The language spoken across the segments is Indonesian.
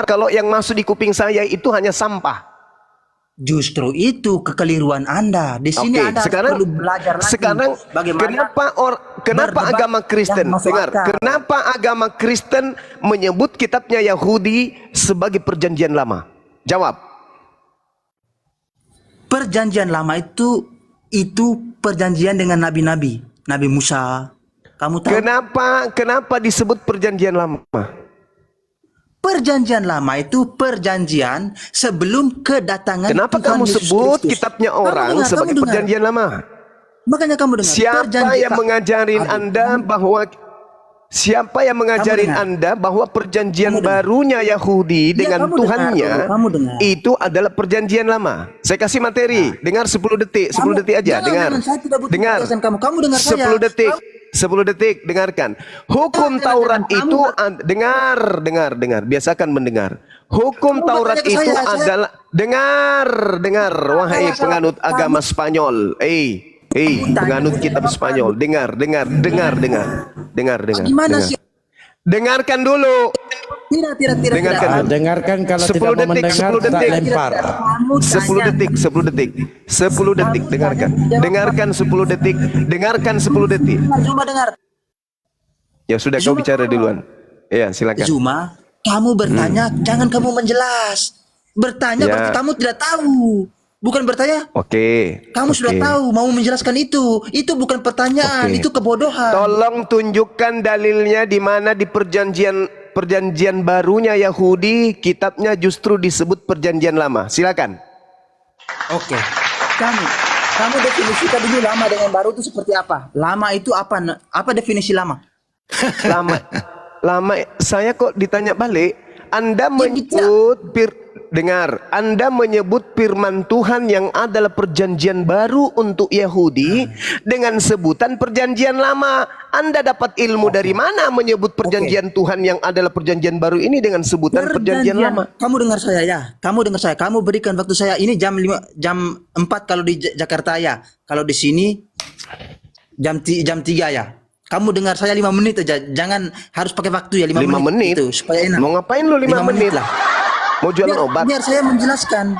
kalau yang masuk di kuping saya itu hanya sampah. Justru itu kekeliruan Anda. Di sini Anda perlu belajar lagi. Sekarang bagaimana kenapa agama Kristen? Dengar, kenapa agama Kristen menyebut kitabnya Yahudi sebagai perjanjian lama? Jawab. Perjanjian lama itu perjanjian dengan nabi-nabi, Nabi Musa. Kamu tahu? Kenapa disebut perjanjian lama? Perjanjian lama itu perjanjian sebelum kedatangan Kenapa Tuhan kamu Yesus sebut Kristus. kitabnya orang sebagai perjanjian lama? Makanya kamu dengar. Siapa yang mengajarin Anda bahwa perjanjian barunya Yahudi dengan Tuhannya itu adalah perjanjian lama? Saya kasih materi. Dengar 10 detik, 10 detik aja. Dengar. Kamu dengar 10 detik. 10 detik, dengarkan. Hukum Taurat itu dengar. Biasakan mendengar. Hukum Taurat itu adalah dengar wahai penganut agama Spanyol. Penganut kitab Spanyol, dengar. Dengarkan dulu. Tidak. Dengarkan, kalau tidak mau mendengar, tak lempar. 10 detik, dengarkan 10 detik. Zuma dengar. Ya sudah, kau bicara duluan. Ya, silakan. Zuma, kamu bertanya, jangan kamu menjelas. Bertanya berarti kamu tidak tahu. Bukan bertanya. Kamu sudah tahu, mau menjelaskan itu. Itu bukan pertanyaan, itu kebodohan. Tolong tunjukkan dalilnya di mana di perjanjian barunya Yahudi kitabnya justru disebut perjanjian lama. Silakan. Oke. Kamu definisikan dulu lama dengan baru itu seperti apa? Lama itu apa? Apa definisi lama? Lama saya kok ditanya balik. Anda menyebut Anda menyebut firman Tuhan yang adalah perjanjian baru untuk Yahudi dengan sebutan perjanjian lama. Anda dapat ilmu dari mana menyebut perjanjian Tuhan yang adalah perjanjian baru ini dengan sebutan perjanjian lama? Kamu dengar saya ya. Kamu berikan waktu saya ini jam 4 kalau di Jakarta ya. Kalau di sini jam 3 ya. Kamu dengar saya 5 menit aja. Jangan harus pakai waktu ya 5 menit. Itu supaya enak. Mau ngapain lu 5 menit lah? Mau jualan obat? Biar saya menjelaskan.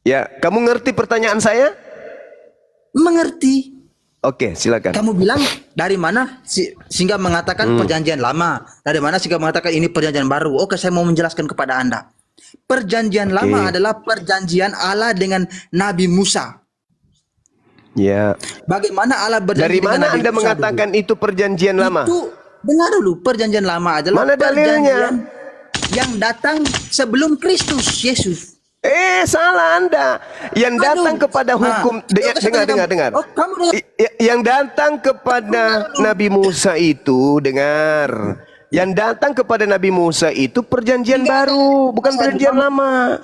Ya, kamu ngerti pertanyaan saya? Mengerti. Oke, silakan. Kamu bilang dari mana sehingga mengatakan perjanjian lama? Dari mana sehingga mengatakan ini perjanjian baru? Oke, saya mau menjelaskan kepada Anda. Perjanjian lama adalah perjanjian Allah dengan Nabi Musa. Ya. Bagaimana Allah berjanji dari dengan mana Nabi Anda Musa mengatakan dulu? itu perjanjian lama? Itu dengar dulu, perjanjian lama adalah mana dalilnya? Yang datang sebelum Kristus Yesus. Salah Anda. Yang datang kepada hukum dengar. Oh, kamu dengar. Yang datang kepada Nabi Musa itu dengar. Yang datang kepada Nabi Musa itu perjanjian baru, bukan perjanjian lama.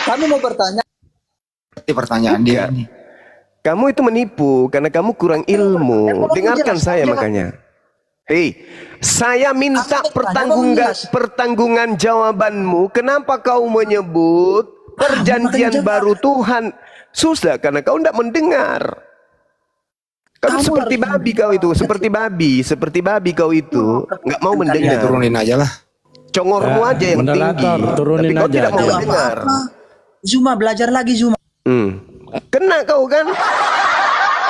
Kamu mau bertanya? Pertanyaan dia ini. Kamu itu menipu karena kamu kurang ilmu. Dengarkan saya makanya. Saya minta pertanggungan jawabanmu. Kenapa kau menyebut perjanjian baru Tuhan? Susah karena kau tidak mendengar. Kau seperti babi kau itu, seperti babi kau itu, nggak mau mendengar. Turunin aja lah. Congormu aja yang tinggi. Turunin tapi kau aja. tidak mau mendengar. Zuma, belajar lagi Zuma. Kena kau kan?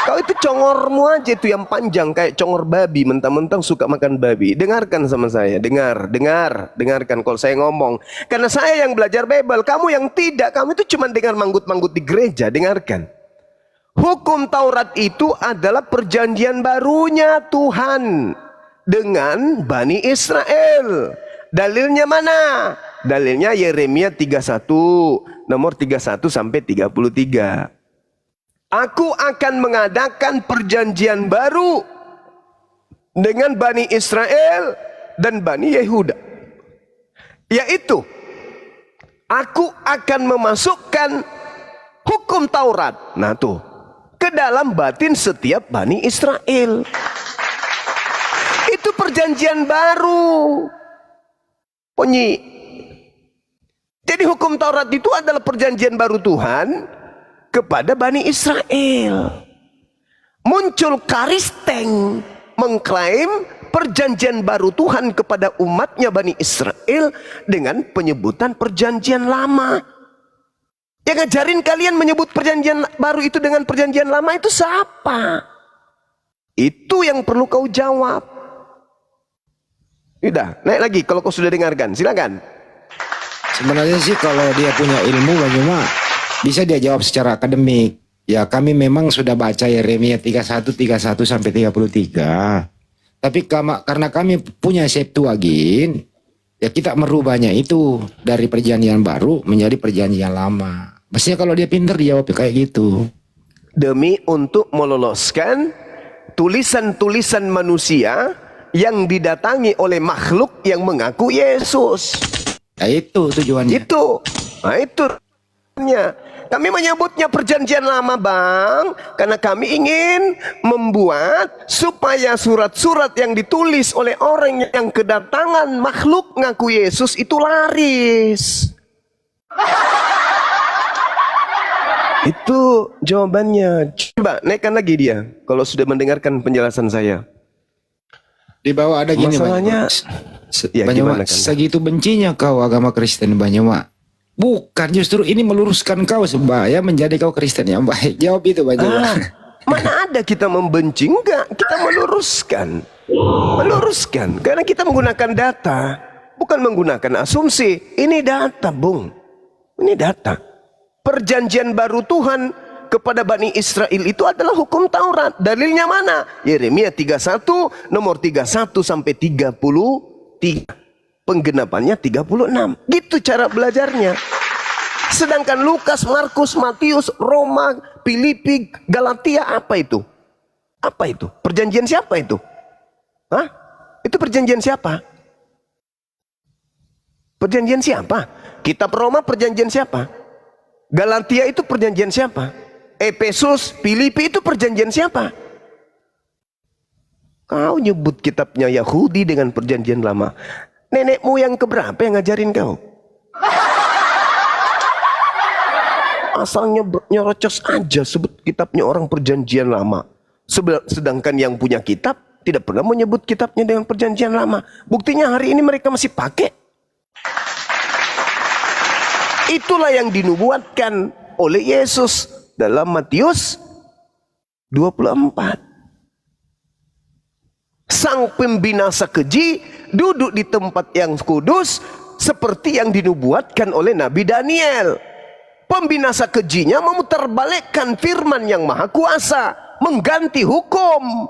Kau itu congormu aja itu yang panjang kayak congor babi, mentang-mentang suka makan babi. Dengarkan sama saya, dengarkan kalau saya ngomong. Karena saya yang belajar Bible, kamu yang tidak, kamu itu cuma dengar manggut-manggut di gereja. Dengarkan. Hukum Taurat itu adalah perjanjian barunya Tuhan dengan Bani Israel. Dalilnya mana? Dalilnya Yeremia 31, nomor 31 sampai 33. Aku akan mengadakan perjanjian baru dengan Bani Israel dan Bani Yehuda. Yaitu, aku akan memasukkan hukum Taurat. Nah tuh, ke dalam batin setiap Bani Israel. Itu perjanjian baru. Ponyi. Jadi hukum Taurat itu adalah perjanjian baru Tuhan kepada Bani Israel. Muncul Karisteng mengklaim perjanjian baru Tuhan kepada umatnya Bani Israel dengan penyebutan perjanjian lama. Yang ngajarin kalian menyebut perjanjian baru itu dengan perjanjian lama itu siapa? Itu yang perlu kau jawab. Udah, naik lagi kalau kau sudah dengarkan, silakan. Sebenarnya sih kalau dia punya ilmu cuma bisa dia jawab secara akademik. Ya kami memang sudah baca Yeremia 31 sampai 33. Tapi karena kami punya Septuagint, ya kita merubahnya itu dari perjanjian baru menjadi perjanjian lama. Maksudnya kalau dia pintar dia jawab kayak gitu. Demi untuk meloloskan tulisan-tulisan manusia yang didatangi oleh makhluk yang mengaku Yesus. Ya itu tujuannya. Nah itu. Kami menyebutnya perjanjian lama bang, karena kami ingin membuat supaya surat-surat yang ditulis oleh orang yang kedatangan makhluk ngaku Yesus itu laris. Itu jawabannya. Coba naikkan lagi dia kalau sudah mendengarkan penjelasan saya. Di bawah ada gini masalahnya, Banyuma, segitu bencinya kau agama Kristen Banyuma. Bukan, justru ini meluruskan kau supaya menjadi kau Kristen yang baik. Jawab itu Banyuma. Mana ada kita membenci? Enggak, kita meluruskan. Meluruskan, karena kita menggunakan data, bukan menggunakan asumsi. Ini data, Bung. Ini data. Perjanjian baru Tuhan kepada Bani Israel itu adalah hukum Taurat. Dalilnya mana? Yeremia 31 nomor 31 sampai 33. Penggenapannya 36. Gitu cara belajarnya. Sedangkan Lukas, Markus, Matius, Roma, Filipi, Galatia apa itu? Apa itu? Perjanjian siapa itu? Hah? Itu perjanjian siapa? Perjanjian siapa? Kitab Roma perjanjian siapa? Galatia itu perjanjian siapa? Efesus, Filipi itu perjanjian siapa? Kau nyebut kitabnya Yahudi dengan perjanjian lama. Nenekmu yang keberapa yang ngajarin kau? Asal nyerocos aja sebut kitabnya orang perjanjian lama. Sedangkan yang punya kitab tidak pernah menyebut kitabnya dengan perjanjian lama. Buktinya hari ini mereka masih pakai. Itulah yang dinubuatkan oleh Yesus dalam Matius 24. Sang pembinasa keji duduk di tempat yang kudus seperti yang dinubuatkan oleh Nabi Daniel. Pembinasa kejinya memutarbalikkan firman yang maha kuasa, mengganti hukum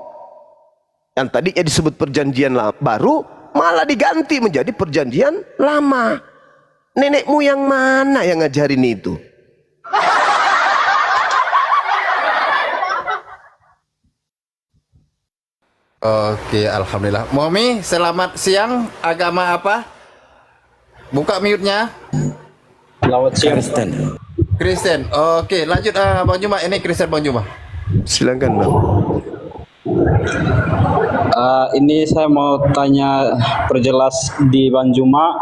yang tadinya disebut perjanjian baru malah diganti menjadi perjanjian lama. Nenekmu yang mana yang ngajarin itu? Oke, alhamdulillah. Momi, selamat siang. Agama apa? Buka mute-nya. Selamat siang. Kristen. Oke, lanjut Bang Juma. Ini Kristen Bang Juma. Silakan Bang. Ini saya mau tanya perjelas di Bang Juma.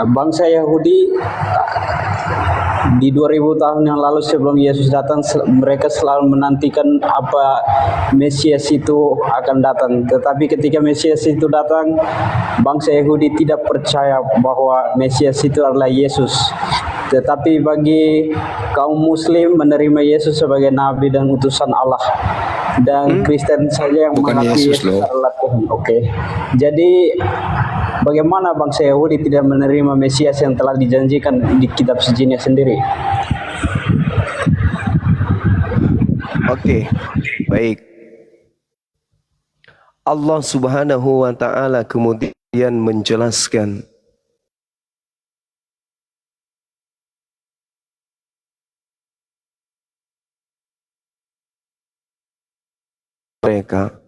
Bangsa Yahudi di 2000 tahun yang lalu sebelum Yesus datang, mereka selalu menantikan apa Mesias itu akan datang. Tetapi ketika Mesias itu datang, bangsa Yahudi tidak percaya bahwa Mesias itu adalah Yesus. Tetapi bagi kaum Muslim menerima Yesus sebagai Nabi dan utusan Allah. Dan Kristen saja yang mengakui Yesus adalah Tuhan. Oke. Jadi bagaimana bangsa Yahudi tidak menerima Mesias yang telah dijanjikan di kitab sucinya sendiri? Oke, baik. Allah Subhanahu wa taala kemudian menjelaskan mereka.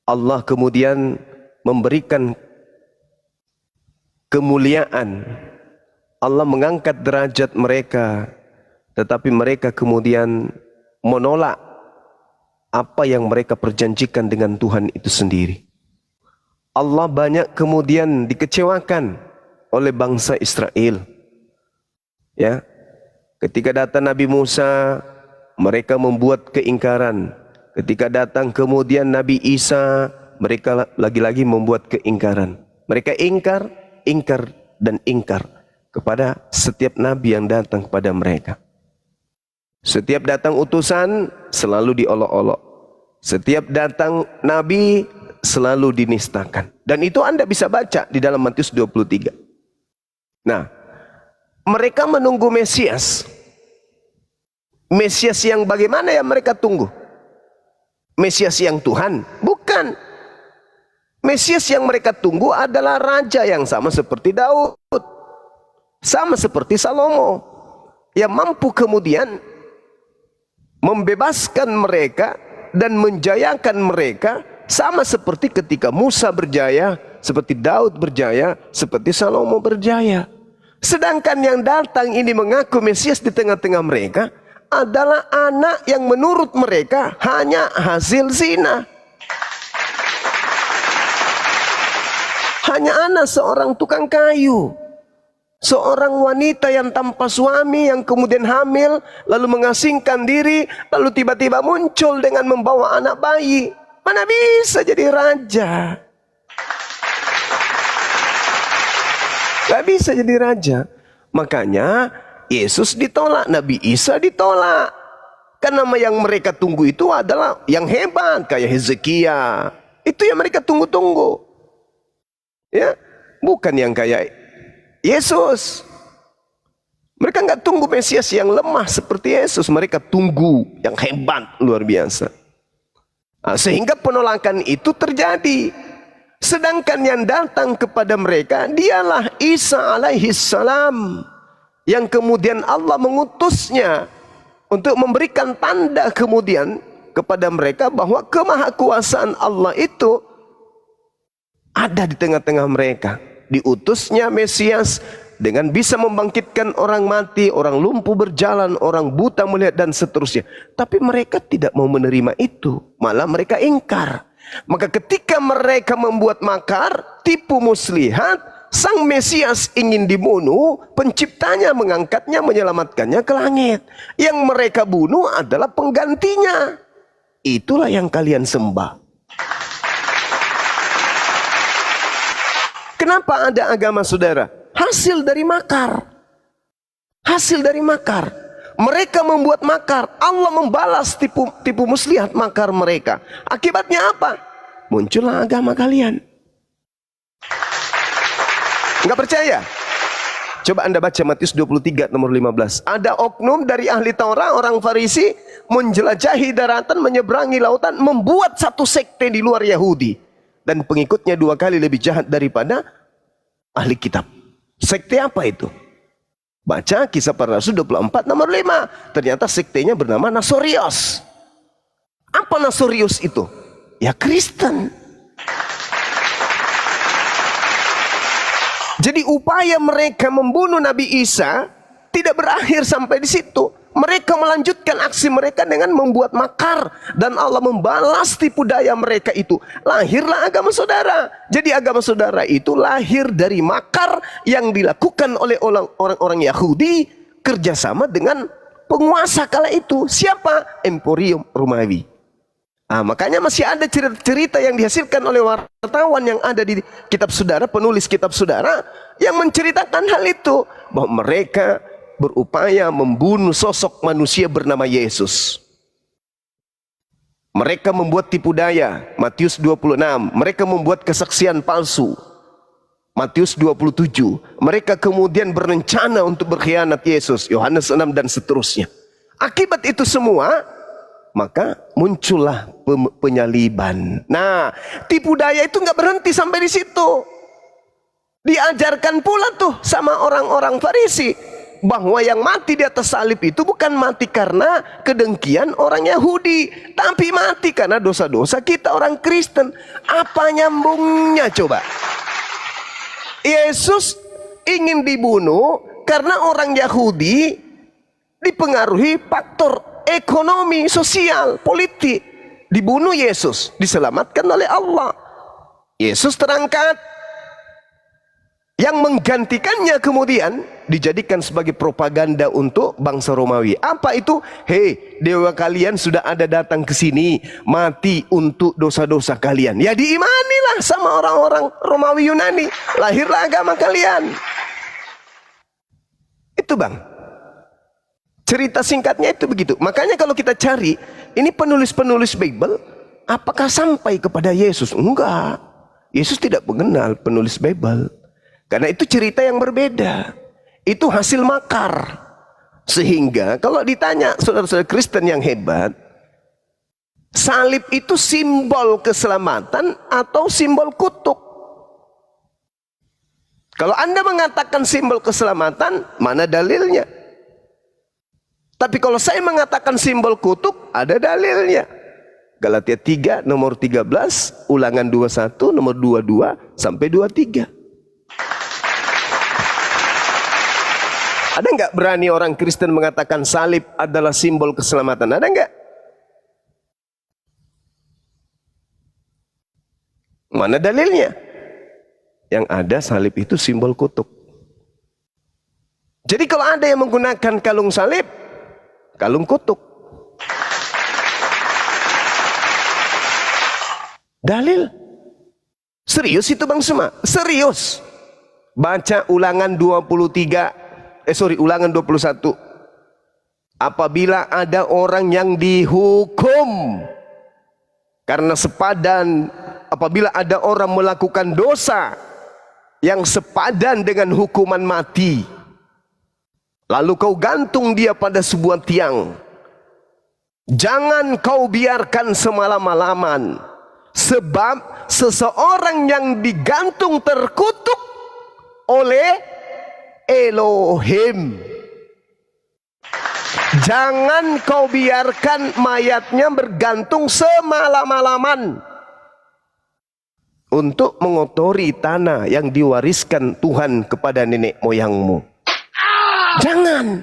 Allah kemudian memberikan kemuliaan. Allah mengangkat derajat mereka, tetapi mereka kemudian menolak apa yang mereka perjanjikan dengan Tuhan itu sendiri. Allah banyak kemudian dikecewakan oleh bangsa Israel. Ya, ketika datang Nabi Musa, mereka membuat keingkaran. Ketika datang kemudian Nabi Isa, mereka lagi-lagi membuat keingkaran. Mereka ingkar, dan ingkar kepada setiap nabi yang datang kepada mereka. Setiap datang utusan selalu diolok-olok. Setiap datang nabi selalu dinistakan. Dan itu Anda bisa baca di dalam Matius 23. Nah, mereka menunggu Mesias. Mesias yang bagaimana yang mereka tunggu? Mesias yang Tuhan? Bukan. Mesias yang mereka tunggu adalah raja yang sama seperti Daud, sama seperti Salomo, yang mampu kemudian membebaskan mereka dan menjayakan mereka, sama seperti ketika Musa berjaya, seperti Daud berjaya, seperti Salomo berjaya. Sedangkan yang datang ini mengaku Mesias di tengah-tengah mereka adalah anak yang menurut mereka hanya hasil zina. Hanya anak seorang tukang kayu. Seorang wanita yang tanpa suami, yang kemudian hamil, lalu mengasingkan diri, lalu tiba-tiba muncul dengan membawa anak bayi. Mana bisa jadi raja? Gak bisa jadi raja. Makanya Yesus ditolak, Nabi Isa ditolak. Karena yang mereka tunggu itu adalah yang hebat, kayak Hezekia. Itu yang mereka tunggu-tunggu. Ya, bukan yang kayak Yesus. Mereka nggak tunggu Mesias yang lemah seperti Yesus. Mereka tunggu yang hebat, luar biasa. Nah, sehingga penolakan itu terjadi. Sedangkan yang datang kepada mereka dialah Isa alaihi salam, yang kemudian Allah mengutusnya untuk memberikan tanda kemudian kepada mereka bahwa kemahakuasaan Allah itu ada di tengah-tengah mereka. Diutusnya Mesias dengan bisa membangkitkan orang mati, orang lumpuh berjalan, orang buta melihat, dan seterusnya. Tapi mereka tidak mau menerima itu, malah mereka ingkar. Maka ketika mereka membuat makar, tipu muslihat, sang Mesias ingin dibunuh, penciptanya mengangkatnya, menyelamatkannya ke langit. Yang mereka bunuh adalah penggantinya. Itulah yang kalian sembah. Kenapa ada agama, saudara? Hasil dari makar. Hasil dari makar. Mereka membuat makar. Allah membalas tipu muslihat makar mereka. Akibatnya apa? Muncullah agama kalian. Enggak percaya? Coba Anda baca Matius 23 nomor 15. Ada oknum dari ahli Taurat, orang Farisi, menjelajahi daratan, menyeberangi lautan, membuat satu sekte di luar Yahudi. Dan pengikutnya 2 kali lebih jahat daripada ahli kitab. Sekte apa itu? Baca Kisah Para Rasul 24 nomor 5. Ternyata sektenya bernama Nasorius. Apa Nasorius itu? Ya Kristen. Jadi upaya mereka membunuh Nabi Isa tidak berakhir sampai di situ. Mereka melanjutkan aksi mereka dengan membuat makar, dan Allah membalas tipu daya mereka itu. Lahirlah agama saudara. Jadi agama saudara itu lahir dari makar yang dilakukan oleh orang-orang Yahudi kerjasama dengan penguasa kala itu. Siapa? Emporium Romawi. Makanya masih ada cerita-cerita yang dihasilkan oleh wartawan yang ada di kitab saudara, penulis kitab saudara, yang menceritakan hal itu, bahwa mereka berupaya membunuh sosok manusia bernama Yesus. Mereka membuat tipu daya, Matius 26. Mereka membuat kesaksian palsu, Matius 27. Mereka kemudian berencana untuk berkhianat Yesus, Yohanes 6, dan seterusnya. Akibat itu semua, maka muncullah penyaliban. Nah, tipu daya itu nggak berhenti sampai di situ. Diajarkan pula tuh sama orang-orang Farisi bahwa yang mati di atas salib itu bukan mati karena kedengkian orang Yahudi, tapi mati karena dosa-dosa kita orang Kristen. Apa nyambungnya coba? Yesus ingin dibunuh karena orang Yahudi dipengaruhi faktor ekonomi, sosial, politik. Dibunuh Yesus, diselamatkan oleh Allah. Yesus terangkat. Yang menggantikannya kemudian dijadikan sebagai propaganda untuk bangsa Romawi. Apa itu? Hei, dewa kalian sudah ada datang ke sini, mati untuk dosa-dosa kalian. Ya diimanilah sama orang-orang Romawi Yunani, lahirlah agama kalian. Itu bang, cerita singkatnya itu begitu. Makanya kalau kita cari, ini penulis-penulis Bible, apakah sampai kepada Yesus? Enggak, Yesus tidak mengenal penulis Bible. Karena itu cerita yang berbeda. Itu hasil makar. Sehingga kalau ditanya saudara-saudara Kristen yang hebat, salib itu simbol keselamatan atau simbol kutuk? Kalau Anda mengatakan simbol keselamatan, mana dalilnya? Tapi kalau saya mengatakan simbol kutuk, ada dalilnya. Galatia 3 nomor 13, Ulangan 21 nomor 22 sampai 23. Ada nggak berani orang Kristen mengatakan salib adalah simbol keselamatan? Ada nggak? Mana dalilnya? Yang ada salib itu simbol kutuk. Jadi kalau ada yang menggunakan kalung salib, kalung kutuk. Dalil. Serius itu Bang Sema? Serius. Baca Ulangan 21. Apabila ada orang yang dihukum karena sepadan, apabila ada orang melakukan dosa yang sepadan dengan hukuman mati, lalu kau gantung dia pada sebuah tiang, jangan kau biarkan semalam-malaman, sebab seseorang yang digantung terkutuk oleh Elohim. Jangan kau biarkan mayatnya bergantung semalam-malaman untuk mengotori tanah yang diwariskan Tuhan kepada nenek moyangmu. Jangan.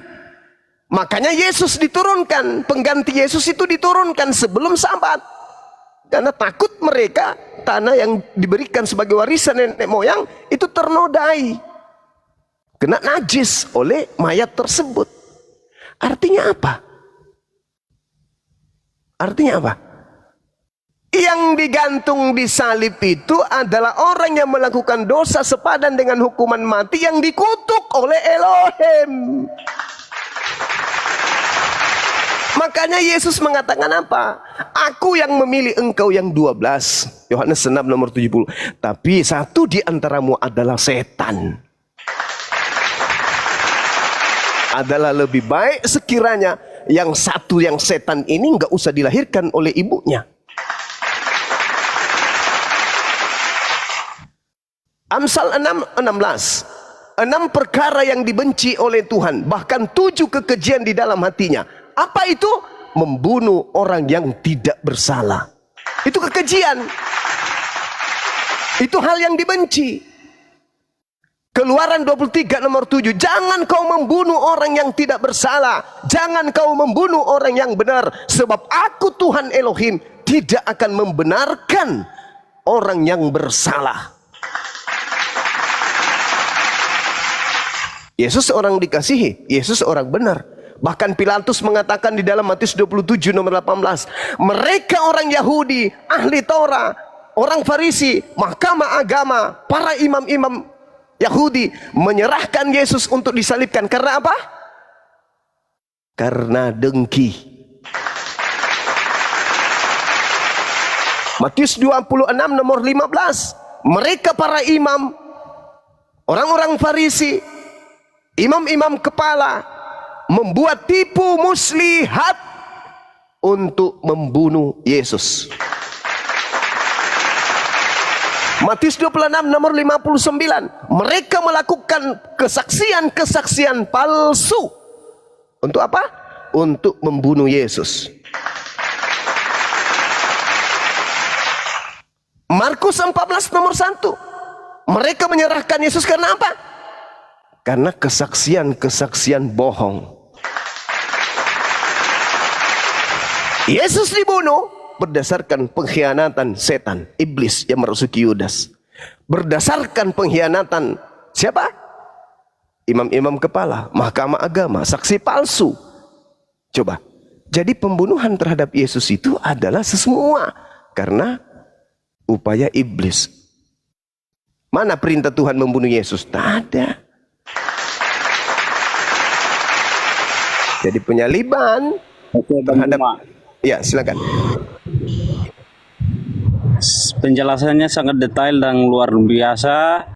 Makanya Yesus diturunkan, pengganti Yesus itu diturunkan sebelum Sabat. Karena takut mereka tanah yang diberikan sebagai warisan nenek moyang itu ternodai, kena najis oleh mayat tersebut. Artinya apa? Artinya apa? Yang digantung di salib itu adalah orang yang melakukan dosa sepadan dengan hukuman mati yang dikutuk oleh Elohim. Makanya Yesus mengatakan apa? Aku yang memilih engkau yang 12. Yohanes 6 nomor 70. Tapi satu di antaramu adalah setan. Adalah lebih baik sekiranya yang satu yang setan ini nggak usah dilahirkan oleh ibunya. Amsal 6:16. 6 perkara yang dibenci oleh Tuhan, bahkan 7 kekejian di dalam hatinya. Apa itu? Membunuh orang yang tidak bersalah. Itu kekejian. Itu hal yang dibenci. Keluaran 23 nomor 7. Jangan kau membunuh orang yang tidak bersalah. Jangan kau membunuh orang yang benar. Sebab aku Tuhan Elohim tidak akan membenarkan orang yang bersalah. Yesus orang dikasihi. Yesus orang benar. Bahkan Pilatus mengatakan di dalam Matius 27 nomor 18. Mereka orang Yahudi, ahli Torah, orang Farisi, mahkamah agama, para imam-imam Yahudi menyerahkan Yesus untuk disalibkan. Karena apa? Karena dengki. Matius 26 nomor 15. Mereka para imam, orang-orang Farisi, imam-imam kepala, membuat tipu muslihat untuk membunuh Yesus. Matius 26 nomor 59. Mereka melakukan kesaksian-kesaksian palsu. Untuk apa? Untuk membunuh Yesus. Markus 14 nomor 1. Mereka menyerahkan Yesus karena apa? Karena kesaksian-kesaksian bohong. Yesus dibunuh berdasarkan pengkhianatan setan, iblis yang merasuki Yudas. Berdasarkan pengkhianatan Siapa? Imam-imam kepala, mahkamah agama, saksi palsu. Coba. Jadi pembunuhan terhadap Yesus itu adalah semua karena upaya iblis. Mana perintah Tuhan membunuh Yesus? Tak ada. Jadi penyaliban Oke, Bang terhadap... Juma. Ya, silakan. Penjelasannya sangat detail dan luar biasa.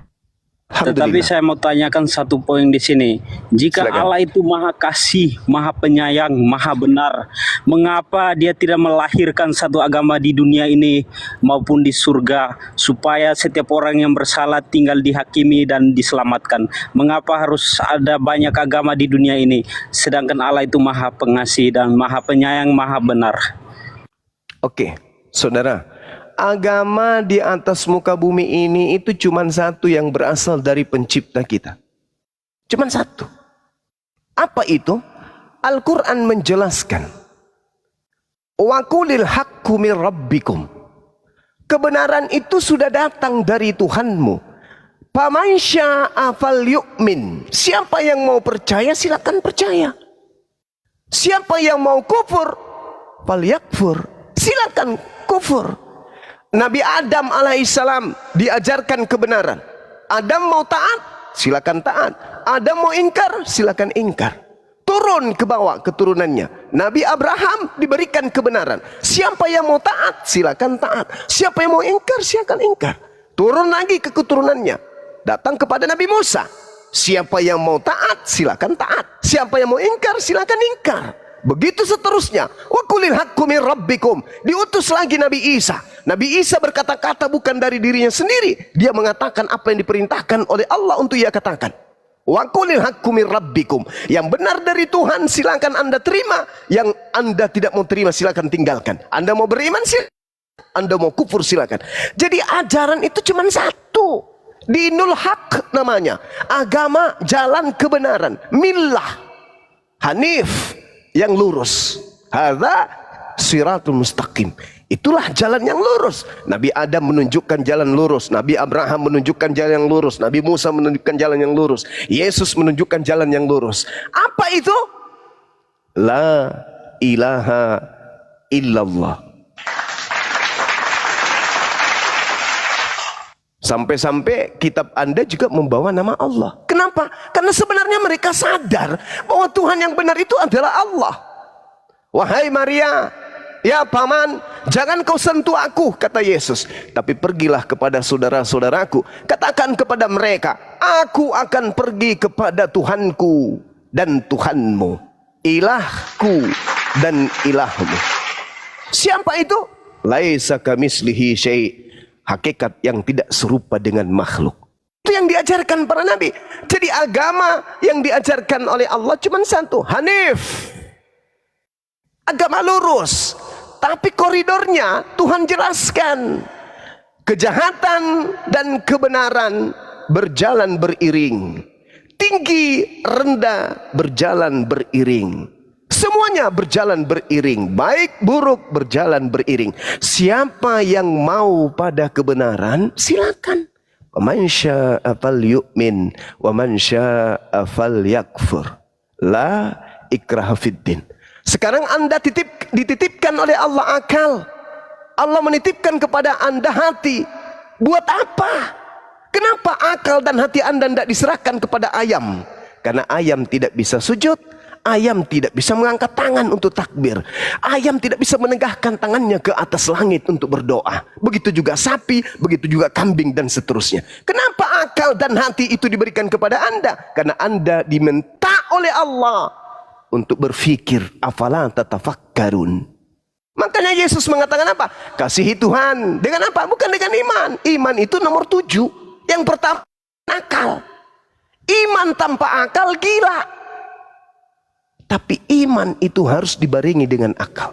Tetapi Alhamdulillah. saya mau tanyakan satu poin di sini. Jika Silakan. Allah itu maha kasih, maha penyayang, maha benar, mengapa dia tidak melahirkan satu agama di dunia ini maupun di surga supaya setiap orang yang bersalah tinggal dihakimi dan diselamatkan? Mengapa harus ada banyak agama di dunia ini sedangkan Allah itu maha pengasih dan maha penyayang, maha benar? Oke, saudara. Agama di atas muka bumi ini itu cuma satu yang berasal dari pencipta kita. Cuma satu. Apa itu? Al-Quran menjelaskan. Wa qulil haqqu min rabbikum. Kebenaran itu sudah datang dari Tuhanmu. Faman syaa'a falyu'min. Siapa yang mau percaya silakan percaya. Siapa yang mau kufur falyakfur. Silakan kufur. Nabi Adam alaihissalam diajarkan kebenaran. Adam mau taat, silakan taat. Adam mau ingkar, silakan ingkar. Turun ke bawah keturunannya. Nabi Abraham diberikan kebenaran. Siapa yang mau taat, silakan taat. Siapa yang mau ingkar, silakan ingkar. Turun lagi ke keturunannya. Datang kepada Nabi Musa. Siapa yang mau taat, silakan taat. Siapa yang mau ingkar, silakan ingkar. Begitu seterusnya. Wa qulil haqqu min rabbikum. Diutus lagi Nabi Isa. Nabi Isa berkata-kata bukan dari dirinya sendiri. Dia mengatakan apa yang diperintahkan oleh Allah untuk ia katakan. Wa qulil haqqu min rabbikum. Yang benar dari Tuhan silakan Anda terima. Yang Anda tidak mau terima silakan tinggalkan. Anda mau beriman silakan. Anda mau kufur silakan. Jadi ajaran itu cuma satu. Dinul haq namanya. Agama jalan kebenaran. Millah. Hanif. Yang lurus. Hadza siratul mustaqim. Itulah jalan yang lurus. Nabi Adam menunjukkan jalan lurus. Nabi Abraham menunjukkan jalan yang lurus. Nabi Musa menunjukkan jalan yang lurus. Yesus menunjukkan jalan yang lurus. Apa itu? La ilaha illallah. Sampai-sampai kitab Anda juga membawa nama Allah. Kenapa? Karena sebenarnya mereka sadar bahwa Tuhan yang benar itu adalah Allah. Wahai Maria, ya paman, jangan kau sentuh aku, kata Yesus. Tapi pergilah kepada saudara-saudaraku. Katakan kepada mereka, aku akan pergi kepada Tuhanku dan Tuhanmu, ilahku dan ilahmu. Siapa itu? Laisa kamislihi syai'. Hakikat yang tidak serupa dengan makhluk. Itu yang diajarkan para nabi. Jadi agama yang diajarkan oleh Allah cuma satu. Hanif. Agama lurus. Tapi koridornya Tuhan jelaskan. Kejahatan dan kebenaran berjalan beriring. Tinggi, rendah berjalan beriring. Semuanya berjalan beriring. Baik, buruk berjalan beriring. Siapa yang mau pada kebenaran, silakan. Wa man syaa'a falyu'min wa man syaa'a falyakfur. La ikraha fiddin. Sekarang Anda dititipkan oleh Allah akal. Allah menitipkan kepada Anda hati. Buat apa? Kenapa akal dan hati Anda tidak diserahkan kepada ayam? Karena ayam tidak bisa sujud. Ayam tidak bisa mengangkat tangan untuk takbir. Ayam tidak bisa menegakkan tangannya ke atas langit untuk berdoa. Begitu juga sapi, begitu juga kambing dan seterusnya. Kenapa akal dan hati itu diberikan kepada Anda? Karena Anda diminta oleh Allah untuk berfikir. Afala tatafakkarun. Makanya Yesus mengatakan apa? Kasihi Tuhan. Dengan apa? Bukan dengan iman. Iman itu nomor 7. Yang pertama, akal. Iman tanpa akal gila. Tapi iman itu harus dibarengi dengan akal.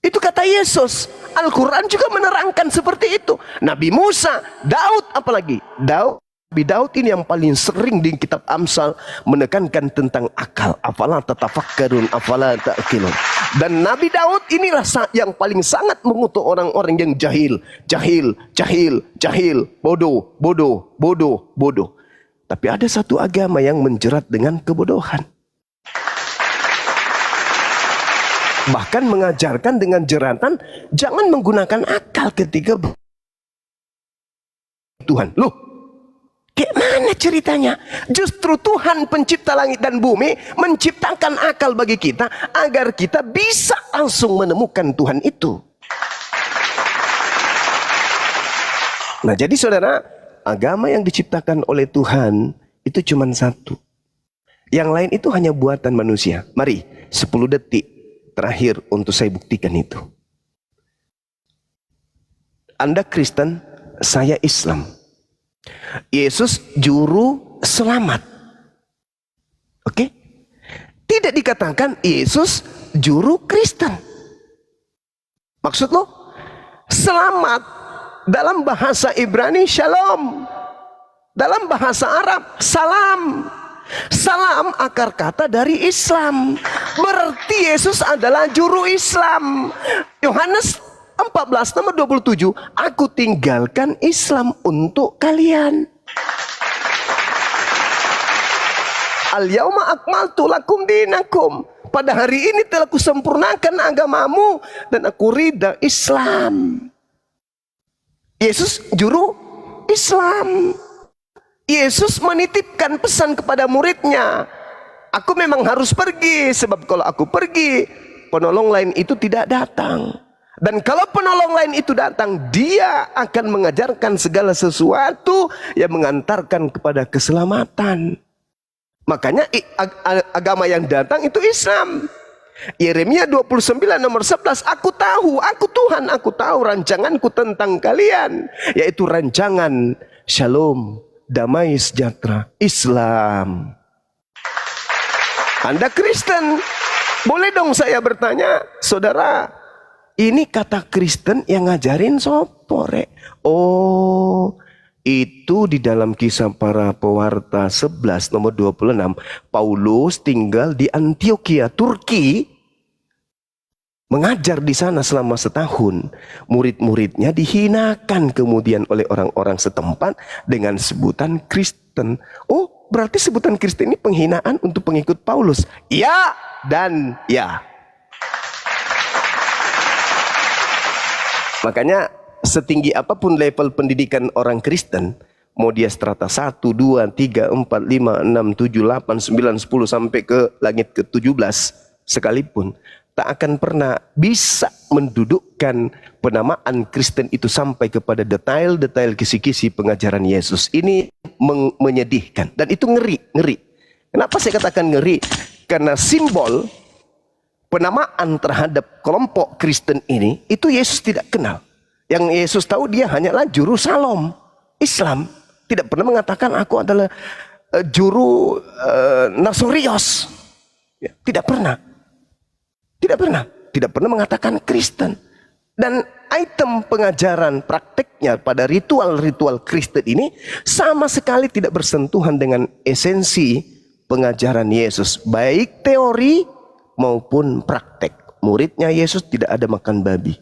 Itu kata Yesus. Al-Quran juga menerangkan seperti itu. Nabi Musa, Daud apalagi. Nabi Daud ini yang paling sering di kitab Amsal menekankan tentang akal. Afala tatafakkarun, afala ta'qilun. Dan Nabi Daud inilah yang paling sangat mengutuk orang-orang yang jahil. Jahil. Bodoh. Tapi ada satu agama yang menjerat dengan kebodohan. Bahkan mengajarkan dengan jeratan, jangan menggunakan akal ketika Tuhan. Loh, kayak mana ceritanya? Justru Tuhan pencipta langit dan bumi menciptakan akal bagi kita agar kita bisa langsung menemukan Tuhan itu. Nah, jadi saudara, agama yang diciptakan oleh Tuhan itu cuma satu. Yang lain itu hanya buatan manusia. Mari, 10 detik terakhir untuk saya buktikan itu. Anda Kristen, saya Islam. Yesus juru selamat. Oke? Tidak dikatakan Yesus juru Kristen. Maksud lo? Selamat dalam bahasa Ibrani shalom. Dalam bahasa Arab salam. Salam akar kata dari Islam. Berarti Yesus adalah juru Islam. Yohanes 14 nomor 27, aku tinggalkan Islam untuk kalian. Al-yauma akmaltu lakum dinakum. Pada hari ini telah kusempurnakan agamamu dan aku ridha Islam. Yesus juru Islam. Yesus menitipkan pesan kepada muridnya. Aku memang harus pergi, sebab kalau aku pergi, penolong lain itu tidak datang. Dan kalau penolong lain itu datang, dia akan mengajarkan segala sesuatu yang mengantarkan kepada keselamatan. Makanya agama yang datang itu Islam. Yeremia 29 nomor 11, aku Tuhan, aku tahu rancanganku tentang kalian, yaitu rancangan shalom, damai sejahtera, Islam. Anda Kristen, boleh dong saya bertanya, saudara, ini kata Kristen yang ngajarin sopore. Oh, itu di dalam Kisah Para Pewarta 11 nomor 26. Paulus tinggal di Antioquia, Turki. Mengajar di sana selama setahun. Murid-muridnya dihinakan kemudian oleh orang-orang setempat dengan sebutan Kristen. Oh, berarti sebutan Kristen ini penghinaan untuk pengikut Paulus. Ya dan ya. Makanya setinggi apapun level pendidikan orang Kristen, mau dia strata 1, 2, 3, 4, 5, 6, 7, 8, 9, 10 sampai ke langit ke-17 sekalipun, tak akan pernah bisa mendudukkan penamaan Kristen itu sampai kepada detail-detail kisi-kisi pengajaran Yesus. Ini menyedihkan dan itu ngeri. Kenapa saya katakan ngeri? Karena simbol penamaan terhadap kelompok Kristen ini itu Yesus tidak kenal. Yang Yesus tahu dia hanyalah juru salom Islam. Tidak pernah mengatakan aku adalah juru Nasorios. Ya, tidak pernah. Tidak pernah mengatakan Kristen. Dan item pengajaran prakteknya pada ritual-ritual Kristen ini sama sekali tidak bersentuhan dengan esensi pengajaran Yesus, baik teori maupun praktek. Muridnya Yesus tidak ada makan babi.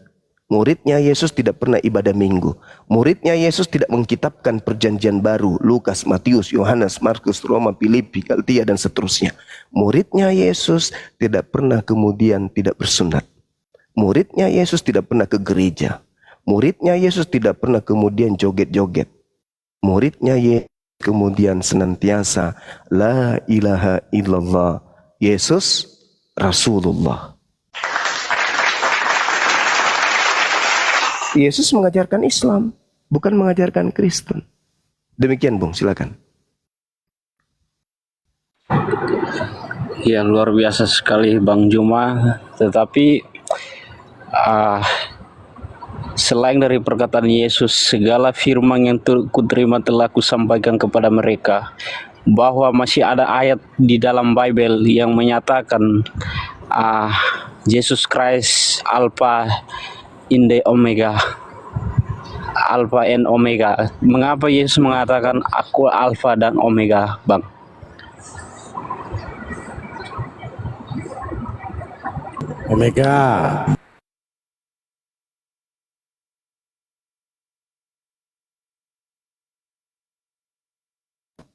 Muridnya Yesus tidak pernah ibadah minggu. Muridnya Yesus tidak mengkitabkan perjanjian baru. Lukas, Matius, Yohanes, Markus, Roma, Filipi, Galatia, dan seterusnya. Muridnya Yesus tidak pernah kemudian tidak bersunat. Muridnya Yesus tidak pernah ke gereja. Muridnya Yesus tidak pernah kemudian joget-joget. Muridnya Yesus kemudian senantiasa la ilaha illallah. Yesus Rasulullah. Yesus mengajarkan Islam, bukan mengajarkan Kristen. Demikian, Bung, silakan. Ya, luar biasa sekali Bang Juma. Tetapi selain dari perkataan Yesus, segala firman yang kuterima telah kusampaikan kepada mereka, bahwa masih ada ayat di dalam Bible yang menyatakan Yesus Christ Alpha in the Omega, Alpha and Omega. Mengapa Yesus mengatakan aku Alpha dan Omega, Bang? Omega.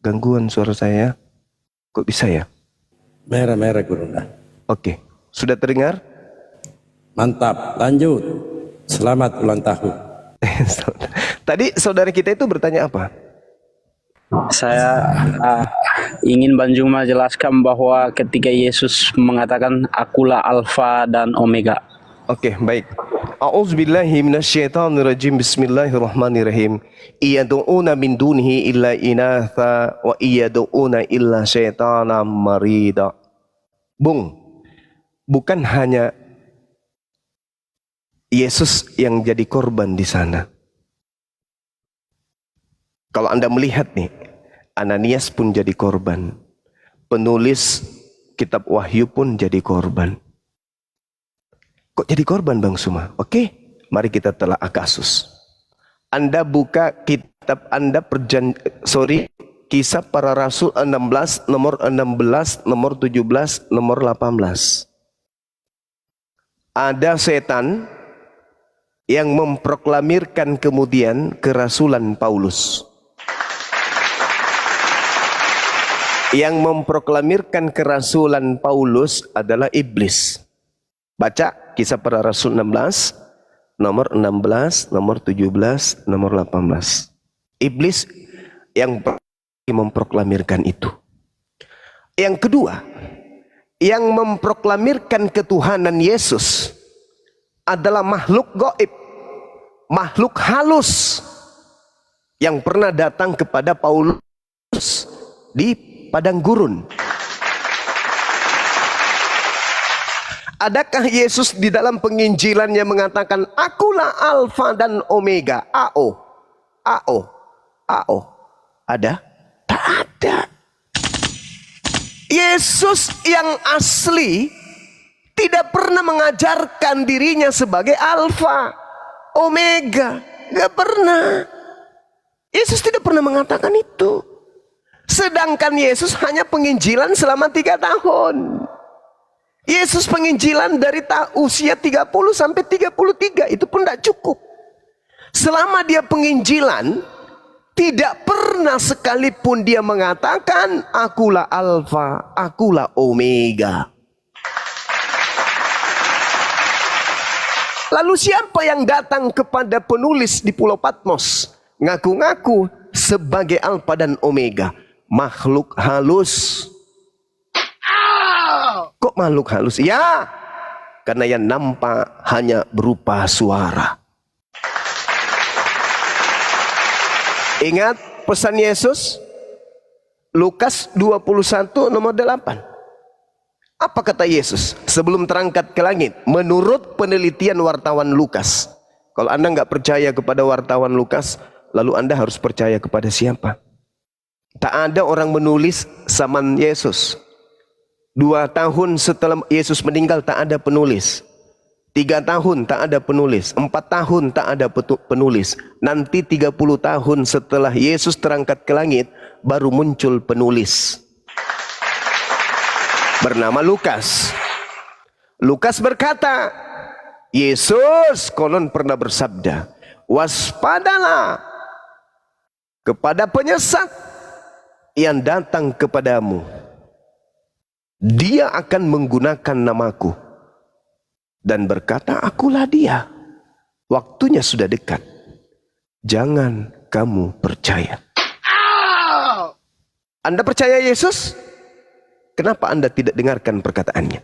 gangguan suara saya. Kok bisa ya? Merah-merah Gurunda. Oke, sudah terdengar? Mantap, lanjut. Selamat ulang tahun. Tadi saudara kita itu bertanya apa? Saya ingin Bang Juma jelaskan bahwa ketika Yesus mengatakan akulah Alfa dan Omega. Oke, baik. A'udzubillahi minasyaitonirrajim. Bismillahirrahmanirrahim. Iyad'una min dunihi illa inatha wa iyad'una illa syaitanan marida. Bung, bukan hanya Yesus yang jadi korban di sana. Kalau Anda melihat nih, Ananias pun jadi korban. Penulis kitab Wahyu pun jadi korban. Kok jadi korban Bang Suma? Oke, mari kita telaah kasus. Anda buka kitab Anda Kisah Para Rasul 16, nomor 16, nomor 17, nomor 18. Ada setan yang memproklamirkan kemudian kerasulan Paulus. Yang memproklamirkan kerasulan Paulus adalah iblis. Baca Kisah Para Rasul 16, nomor 16, nomor 17, nomor 18. Iblis yang memproklamirkan itu. Yang kedua, yang memproklamirkan ketuhanan Yesus adalah makhluk gaib, makhluk halus yang pernah datang kepada Paulus di padang gurun. Adakah Yesus di dalam penginjilannya mengatakan akulah Alfa dan Omega? AO. Ada? Tak ada. Yesus yang asli tidak pernah mengajarkan dirinya sebagai Alfa, Omega. Gak pernah. Yesus tidak pernah mengatakan itu. Sedangkan Yesus hanya penginjilan selama 3 tahun. Yesus penginjilan dari usia 30 sampai 33. Itu pun tidak cukup. Selama dia penginjilan, tidak pernah sekalipun dia mengatakan akulah Alfa, akulah Omega. Lalu siapa yang datang kepada penulis di Pulau Patmos ngaku-ngaku sebagai Alfa dan Omega? Makhluk halus. Kok makhluk halus? Ya, karena yang nampak hanya berupa suara. Ingat pesan Yesus? Lukas 21 nomor 8. Apa kata Yesus sebelum terangkat ke langit? Menurut penelitian wartawan Lukas. Kalau Anda nggak percaya kepada wartawan Lukas, lalu Anda harus percaya kepada siapa? Tak ada orang menulis zaman Yesus. 2 tahun setelah Yesus meninggal tak ada penulis. 3 tahun tak ada penulis. 4 tahun tak ada penulis. Nanti 30 tahun setelah Yesus terangkat ke langit baru muncul penulis bernama Lukas. Lukas berkata, Yesus konon pernah bersabda, waspadalah kepada penyesat yang datang kepadamu. Dia akan menggunakan namaku dan berkata, akulah dia. Waktunya sudah dekat. Jangan kamu percaya. Anda percaya Yesus? Kenapa Anda tidak dengarkan perkataannya?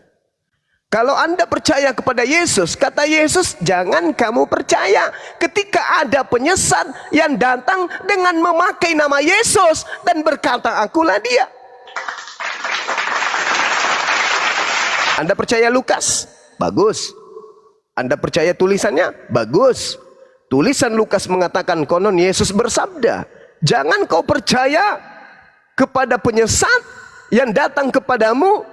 Kalau Anda percaya kepada Yesus, kata Yesus, jangan kamu percaya ketika ada penyesat yang datang dengan memakai nama Yesus dan berkata, akulah dia. Anda percaya Lukas? Bagus. Anda percaya tulisannya? Bagus. Tulisan Lukas mengatakan konon Yesus bersabda, jangan kau percaya kepada penyesat yang datang kepadamu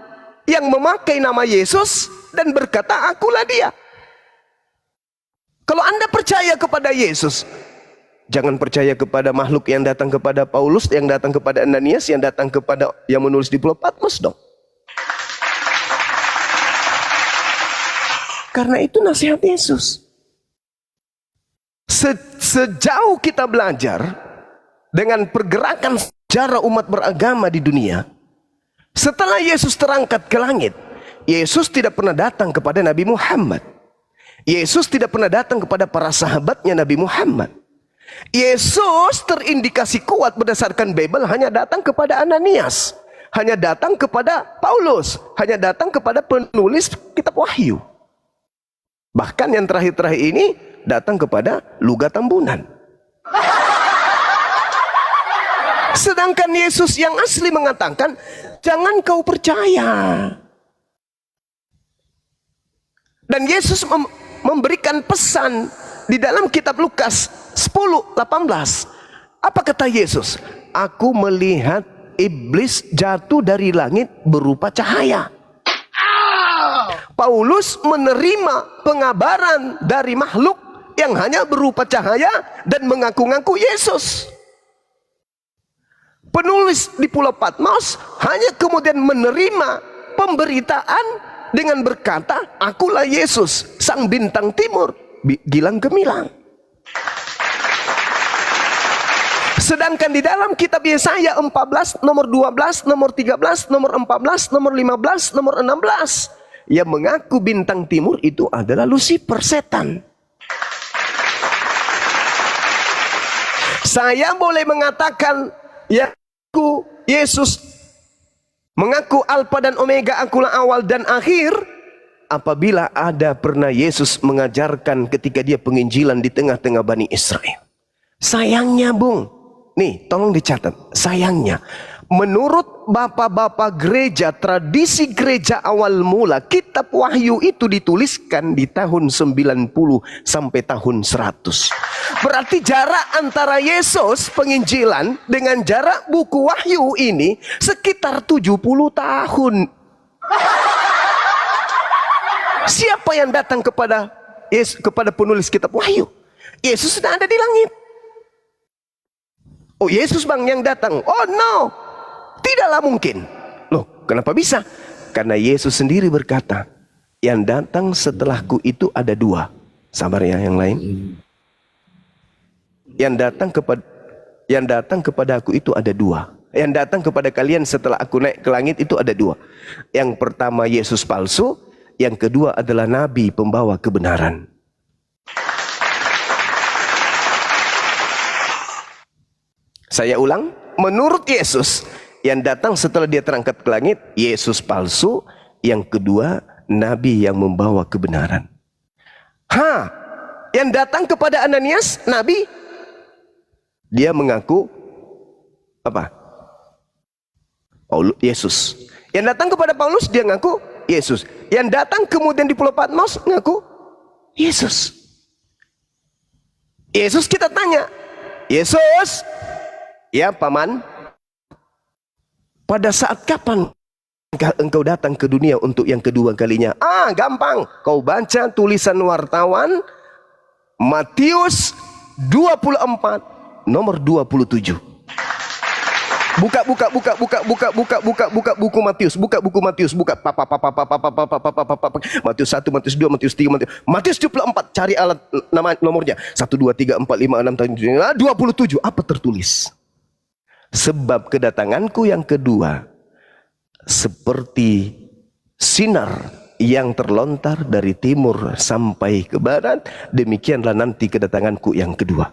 yang memakai nama Yesus dan berkata akulah dia. Kalau Anda percaya kepada Yesus, jangan percaya kepada makhluk yang datang kepada Paulus, yang datang kepada Ananias, yang datang kepada yang menulis di Pulau Patmos dong. Karena itu nasihat Yesus. Sejauh kita belajar dengan pergerakan sejarah umat beragama di dunia, setelah Yesus terangkat ke langit, Yesus tidak pernah datang kepada Nabi Muhammad. Yesus tidak pernah datang kepada para sahabatnya Nabi Muhammad. Yesus terindikasi kuat berdasarkan Bible hanya datang kepada Ananias, hanya datang kepada Paulus, hanya datang kepada penulis kitab Wahyu. Bahkan yang terakhir-terakhir ini datang kepada Luga Tambunan. Sedangkan Yesus yang asli mengatakan, jangan kau percaya. Dan Yesus memberikan pesan di dalam kitab Lukas 10:18. Apa kata Yesus? Aku melihat iblis jatuh dari langit berupa cahaya. Paulus menerima pengabaran dari makhluk yang hanya berupa cahaya dan mengaku-ngaku Yesus. Penulis di Pulau Patmos hanya kemudian menerima pemberitaan dengan berkata, akulah Yesus, sang bintang timur, gilang gemilang. Sedangkan di dalam kitab Yesaya 14, nomor 12, nomor 13, nomor 14, nomor 15, nomor 16, yang mengaku bintang timur itu adalah Lucifer, setan. Saya boleh mengatakan, ya aku Yesus, mengaku Alfa dan Omega, akulah awal dan akhir, apabila ada pernah Yesus mengajarkan ketika dia penginjilan di tengah-tengah Bani Israel. Sayangnya Bung, nih tolong dicatat, sayangnya menurut bapak-bapak gereja, tradisi gereja awal mula, kitab Wahyu itu dituliskan di tahun 90 sampai tahun 100. Berarti jarak antara Yesus penginjilan dengan jarak buku Wahyu ini sekitar 70 tahun. Siapa yang datang kepada kepada penulis kitab Wahyu? Yesus sudah ada di langit. Oh, Yesus bang yang datang. Oh no, tidaklah mungkin. Loh, kenapa bisa? Karena Yesus sendiri berkata, yang datang setelahku itu ada dua. Sabar ya yang lain. Yang datang kepada aku itu ada dua. Yang datang kepada kalian setelah aku naik ke langit itu ada dua. Yang pertama Yesus palsu, yang kedua adalah nabi pembawa kebenaran. Saya ulang, menurut Yesus, yang datang setelah dia terangkat ke langit, Yesus palsu, yang kedua nabi yang membawa kebenaran. Yang datang kepada Ananias, nabi, dia mengaku apa? Yesus. Yang datang kepada Paulus, dia ngaku Yesus. Yang datang kemudian di Pulau Patmos, ngaku Yesus. Yesus kita tanya, Yesus, ya paman, pada saat kapan engkau datang ke dunia untuk yang kedua kalinya? Gampang, kau baca tulisan wartawan Matius 24 nomor 27. Buka buku Matius, buka buku Matius, buka Matius 1, Matius 2, Matius 3, Matius 24, cari alat nama nomornya 1 2 3 4 5 6 27. Apa tertulis? Sebab kedatanganku yang kedua seperti sinar yang terlontar dari timur sampai ke barat, demikianlah nanti kedatanganku yang kedua.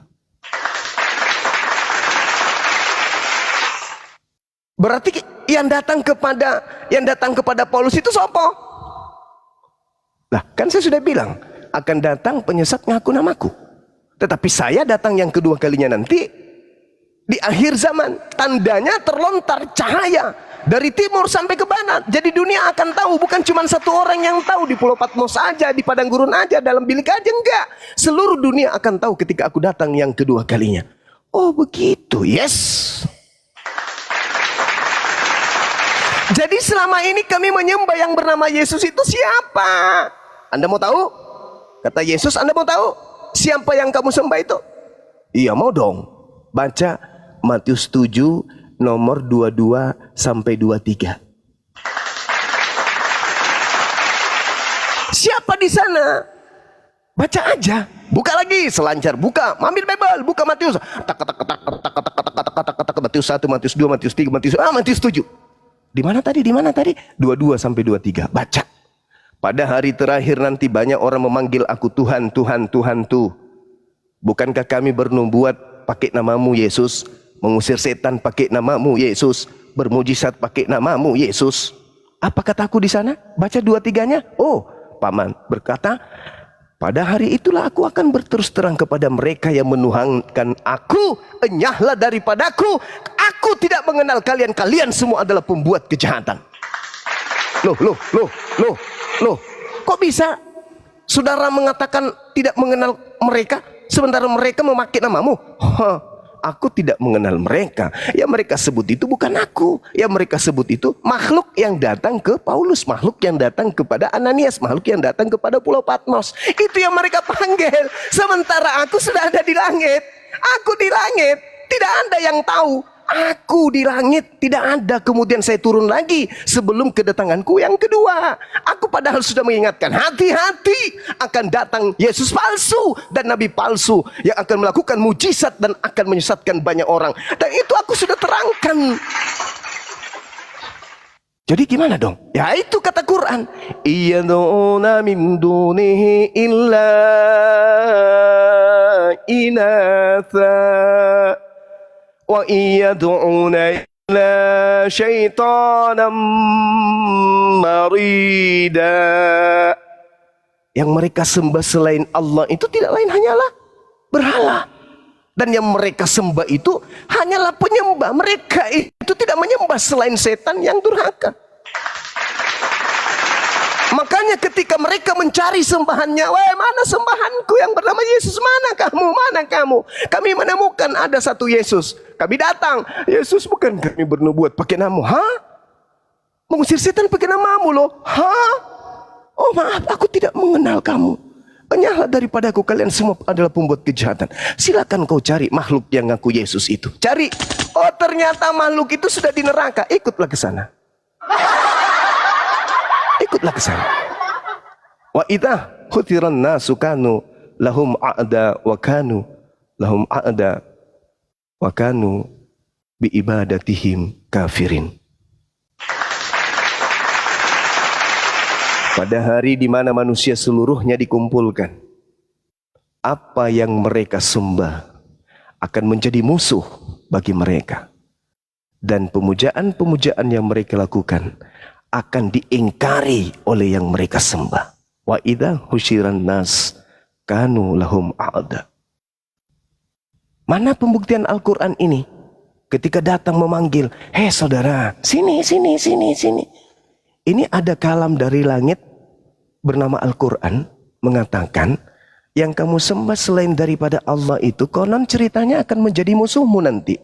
Berarti yang datang kepada Paulus itu siapa? Lah, kan saya sudah bilang akan datang penyesat ngaku namaku. Tetapi saya datang yang kedua kalinya nanti di akhir zaman. Tandanya terlontar cahaya dari timur sampai ke barat. Jadi dunia akan tahu, bukan cuma satu orang yang tahu di Pulau Patmos aja, di padang gurun aja, dalam bilik aja, enggak. Seluruh dunia akan tahu ketika aku datang yang kedua kalinya. Oh begitu, yes. Jadi selama ini kami menyembah yang bernama Yesus itu siapa? Anda mau tahu? Kata Yesus, Anda mau tahu siapa yang kamu sembah itu? Iya mau dong. Baca Matius 7 nomor 22 sampai 23. Siapa di sana? Baca aja. Buka lagi selancar, buka. Ambil Bible, buka Matius. Tak tak tak tak tak tak tak tak tak. Matius 1, Matius 2, Matius 3, Matius 7. Di mana tadi? 22 sampai 23. Baca. Pada hari terakhir nanti banyak orang memanggil aku Tuhan, Tuhan, Tuhan tuh. Bukankah kami bernubuat pakai namamu Yesus, mengusir setan pakai namamu Yesus, bermujizat pakai namamu Yesus? Apa kataku di sana? Baca 2-3-nya. Oh, paman berkata, pada hari itulah aku akan berterus terang kepada mereka yang menuhankan aku, enyahlah daripadaku, aku tidak mengenal kalian, kalian semua adalah pembuat kejahatan. Loh, kok bisa saudara mengatakan tidak mengenal mereka, sementara mereka memakai namamu? Aku tidak mengenal mereka. Yang mereka sebut itu bukan aku. Yang mereka sebut itu makhluk yang datang ke Paulus, makhluk yang datang kepada Ananias, makhluk yang datang kepada Pulau Patmos. Itu yang mereka panggil. Sementara aku sudah ada di langit. Aku di langit. Tidak ada yang tahu. Aku di langit, tidak ada kemudian saya turun lagi sebelum kedatanganku yang kedua. Aku padahal sudah mengingatkan, hati-hati akan datang Yesus palsu dan nabi palsu yang akan melakukan mujizat dan akan menyesatkan banyak orang. Dan itu aku sudah terangkan. Jadi gimana dong? Ya itu kata Quran. Iyaduna min dunihi illa inatha wa iyad'una illa syaitanam marida. Yang mereka sembah selain Allah itu tidak lain hanyalah berhala. Dan yang mereka sembah itu hanyalah penyembah. Mereka itu tidak menyembah selain setan yang durhaka. Makanya ketika mereka mencari sembahannya, wah mana sembahanku yang bernama Yesus, mana kamu? Kami menemukan ada satu Yesus. Kami datang, Yesus bukan kami bernubuat pakai namamu. Mengusir setan pakai namamu loh. Oh maaf, aku tidak mengenal kamu. Enyahlah daripadaku, kalian semua adalah pembuat kejahatan. Silakan kau cari makhluk yang ngaku Yesus itu. Cari. Oh ternyata makhluk itu sudah di neraka. Ikutlah ke sana. Ikutlah ke sana. Wa idza khutiran nasu kanu lahum a'da wa kanu bi ibadatihim kafirin. Pada hari di mana manusia seluruhnya dikumpulkan, apa yang mereka sembah akan menjadi musuh bagi mereka. Dan pemujaan-pemujaan yang mereka lakukan akan diingkari oleh yang mereka sembah. Wa idza husyiran nas kanu lahum a'da. Mana pembuktian Al-Quran ini? Ketika datang memanggil, hei saudara, sini. Ini ada kalam dari langit bernama Al-Quran mengatakan, yang kamu sembah selain daripada Allah itu konon ceritanya akan menjadi musuhmu nanti.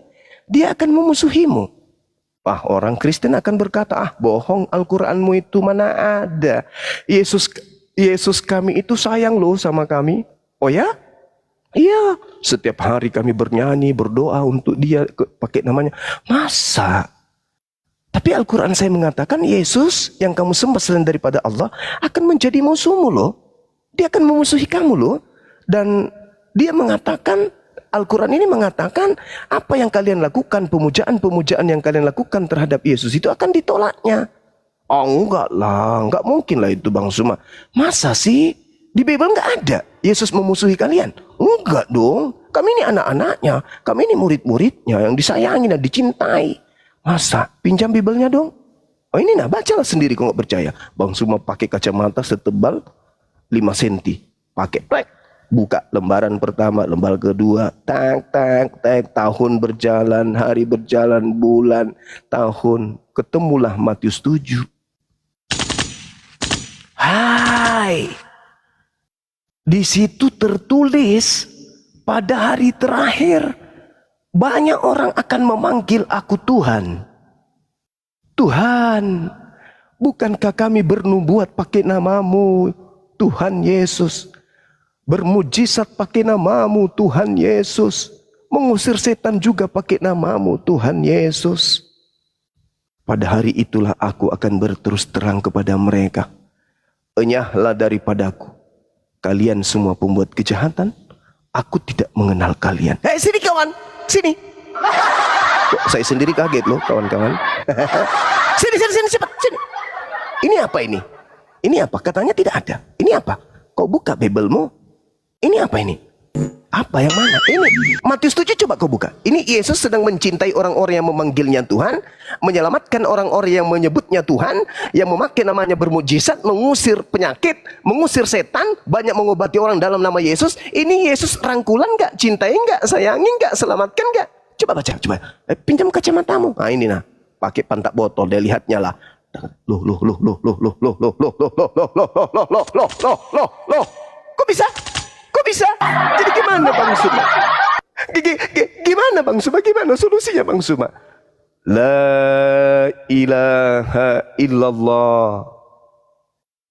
Dia akan memusuhimu. Orang Kristen akan berkata, bohong, Al-Quranmu itu mana ada. Yesus kami itu sayang loh sama kami. Oh ya? Iya, setiap hari kami bernyanyi, berdoa untuk dia, pakai namanya. Masa? Tapi Al-Quran saya mengatakan, Yesus yang kamu sembah selain daripada Allah akan menjadi musuhmu loh. Dia akan memusuhi kamu loh. Dan dia mengatakan, Al-Quran ini mengatakan, apa yang kalian lakukan, pemujaan-pemujaan yang kalian lakukan terhadap Yesus itu akan ditolaknya. Oh enggak lah, enggak mungkin lah itu Bang Suma. Masa sih? Di Bible enggak ada Yesus memusuhi kalian? Enggak dong. Kami ini anak-anaknya, kami ini murid-muridnya yang disayangi dan dicintai. Masa? Pinjam Biblenya dong. Oh ini bacalah sendiri kalau nggak percaya. Bang Suma pakai kacamata setebal 5 cm. Pakai plek. Buka lembaran pertama, lembar kedua, tak, tahun berjalan, hari berjalan, bulan, tahun, ketemulah Matius 7. Hai, di situ tertulis pada hari terakhir banyak orang akan memanggil aku Tuhan. Tuhan, bukankah kami bernubuat pakai namamu, Tuhan Yesus? Bermujizat pakai namamu Tuhan Yesus. Mengusir setan juga pakai namamu Tuhan Yesus. Pada hari itulah aku akan berterus terang kepada mereka. Enyahlah daripadaku, kalian semua pembuat kejahatan. Aku tidak mengenal kalian. Hei sini kawan, sini. Kok saya sendiri kaget loh kawan-kawan. Sini, sini, sini, cepat, sini. Ini apa ini? Ini apa? Katanya tidak ada. Ini apa? Kau buka Biblemu. Ini apa ini? Apa yang mana? Ini Matius 7, coba kau buka. Ini Yesus sedang mencintai orang-orang yang memanggilnya Tuhan, menyelamatkan orang-orang yang menyebutnya Tuhan, yang memakai namanya bermujizat, mengusir penyakit, mengusir setan, banyak mengobati orang dalam nama Yesus. Ini Yesus rangkulan nggak? Cintai nggak? Sayangi nggak? Selamatkan nggak? Coba baca, coba. Pinjam kacamatamu. Nah ini nah, pakai pantak botol, dia lihatnya lah. Loh, loh, loh, loh, loh, loh, loh, loh, loh, loh, loh, loh, loh, loh, loh, loh, loh, loh, loh. Kok bisa? Kok bisa? Jadi gimana Bang Suma? Gimana Bang Suma? Gimana solusinya Bang Suma? La ilaha illallah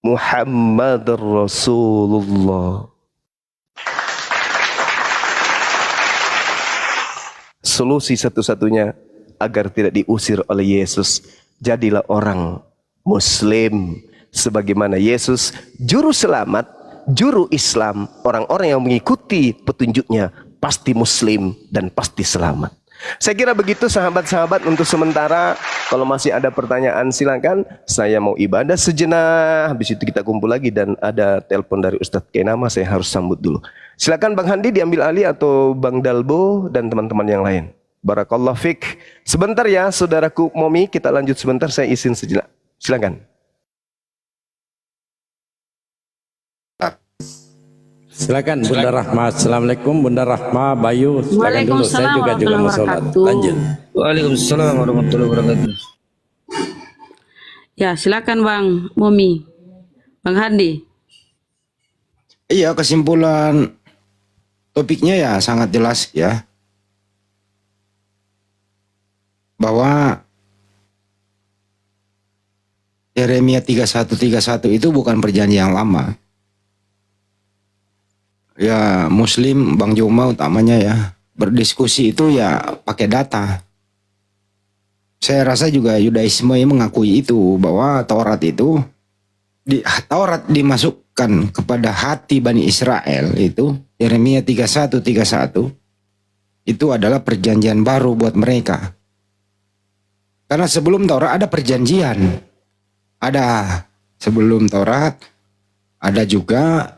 Muhammad Rasulullah. Solusi satu-satunya agar tidak diusir oleh Yesus, jadilah orang Muslim sebagaimana Yesus, juru selamat, juru Islam. Orang-orang yang mengikuti petunjuknya pasti Muslim dan pasti selamat. Saya kira begitu sahabat-sahabat untuk sementara. Kalau masih ada pertanyaan silakan. Saya mau ibadah sejenak, habis itu kita kumpul lagi dan ada telepon dari Ustadz Kenama, saya harus sambut dulu. Silakan Bang Handi diambil alih atau Bang Dalbo dan teman-teman yang lain. Barakallah fik. Sebentar ya saudaraku Momi, kita lanjut sebentar, saya izin sejenak. Silakan. Silakan Bunda Rahma. Assalamualaikum Bunda Rahma, Bayu. Silakan dulu. Saya juga mau sholat. Lanjut. Waalaikumsalam warahmatullahi wabarakatuh. Ya, silakan Bang Momi. Bang Handi. Iya, kesimpulan topiknya ya sangat jelas ya. Bahwa Yeremia 31:31 itu bukan perjanjian yang lama. Ya Muslim, Bang Joma utamanya ya, berdiskusi itu ya pakai data. Saya rasa juga Yudaisme mengakui itu, bahwa Taurat itu, Taurat dimasukkan kepada hati Bani Israel itu, Yeremia 31:31, itu adalah perjanjian baru buat mereka. Karena sebelum Taurat ada perjanjian. Ada sebelum Taurat, ada juga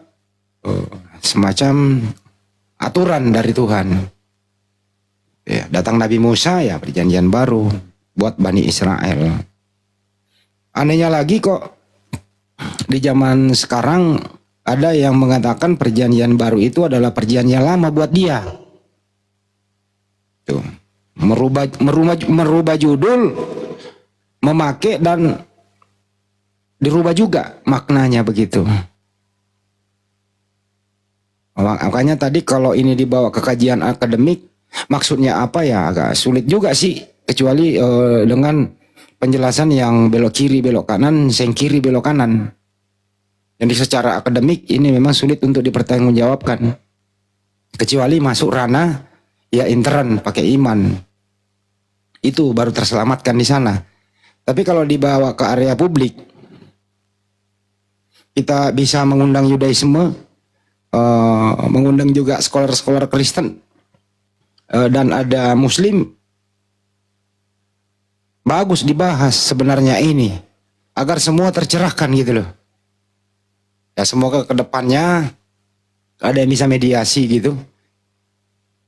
semacam aturan dari Tuhan. Ya, datang Nabi Musa ya perjanjian baru buat Bani Israel. Anehnya lagi kok di zaman sekarang ada yang mengatakan perjanjian baru itu adalah perjanjian lama buat dia. Tuh, merubah judul, memakai dan dirubah juga maknanya begitu. Makanya tadi kalau ini dibawa ke kajian akademik, maksudnya apa ya agak sulit juga sih, kecuali dengan penjelasan yang belok kiri belok kanan, seng kiri belok kanan. Jadi secara akademik ini memang sulit untuk dipertanggungjawabkan, kecuali masuk ranah ya intern pakai iman, itu baru terselamatkan di sana. Tapi kalau dibawa ke area publik, kita bisa mengundang Yudaisme, mengundang juga scholar-scholar Kristen, dan ada Muslim. Bagus dibahas sebenarnya ini, agar semua tercerahkan gitu loh. Ya semoga kedepannya ada yang bisa mediasi gitu,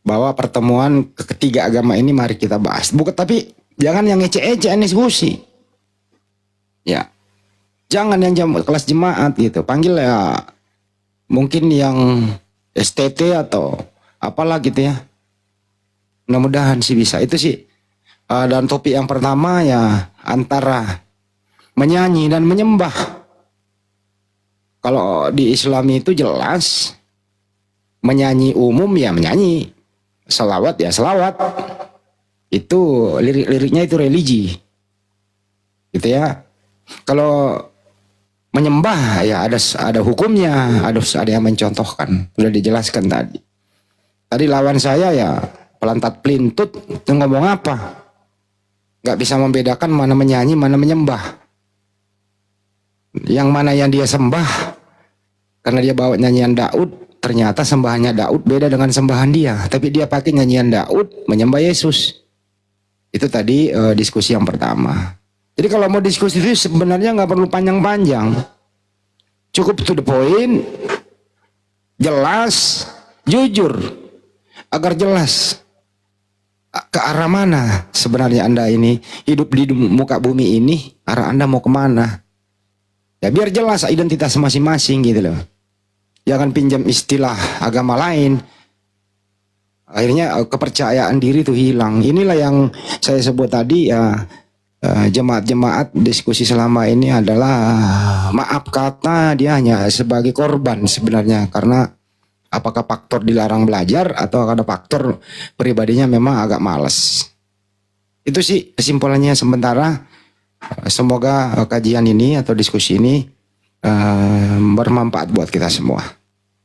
bahwa pertemuan ketiga agama ini mari kita bahas. Bukan, tapi jangan yang ece-ece diskusi. Ya, jangan yang kelas jemaat gitu. Panggil ya mungkin yang STT atau apalah gitu ya. Mudah-mudahan sih bisa. Itu sih. Dan topik yang pertama ya antara menyanyi dan menyembah. Kalau di Islam itu jelas menyanyi umum ya menyanyi, selawat ya selawat. Itu lirik-liriknya itu religi. Gitu ya. Kalau menyembah ya ada hukumnya, ada yang mencontohkan, sudah dijelaskan tadi. Tadi lawan saya ya pelantat pelintut, itu ngomong apa? Gak bisa membedakan mana menyanyi, mana menyembah. Yang mana yang dia sembah, karena dia bawa nyanyian Daud, ternyata sembahannya Daud beda dengan sembahan dia, tapi dia pakai nyanyian Daud menyembah Yesus. Itu tadi diskusi yang pertama. Jadi kalau mau diskusi itu sebenarnya nggak perlu panjang-panjang, cukup to the point, jelas, jujur, agar jelas ke arah mana sebenarnya Anda ini hidup di muka bumi ini, arah Anda mau kemana. Ya biar jelas identitas masing-masing gitu loh. Jangan pinjam istilah agama lain. Akhirnya kepercayaan diri itu hilang. Inilah yang saya sebut tadi ya, jemaat-jemaat diskusi selama ini adalah maaf kata dia hanya sebagai korban sebenarnya. Karena apakah faktor dilarang belajar atau ada faktor pribadinya memang agak malas. Itu sih kesimpulannya sementara. Semoga kajian ini atau diskusi ini bermanfaat buat kita semua.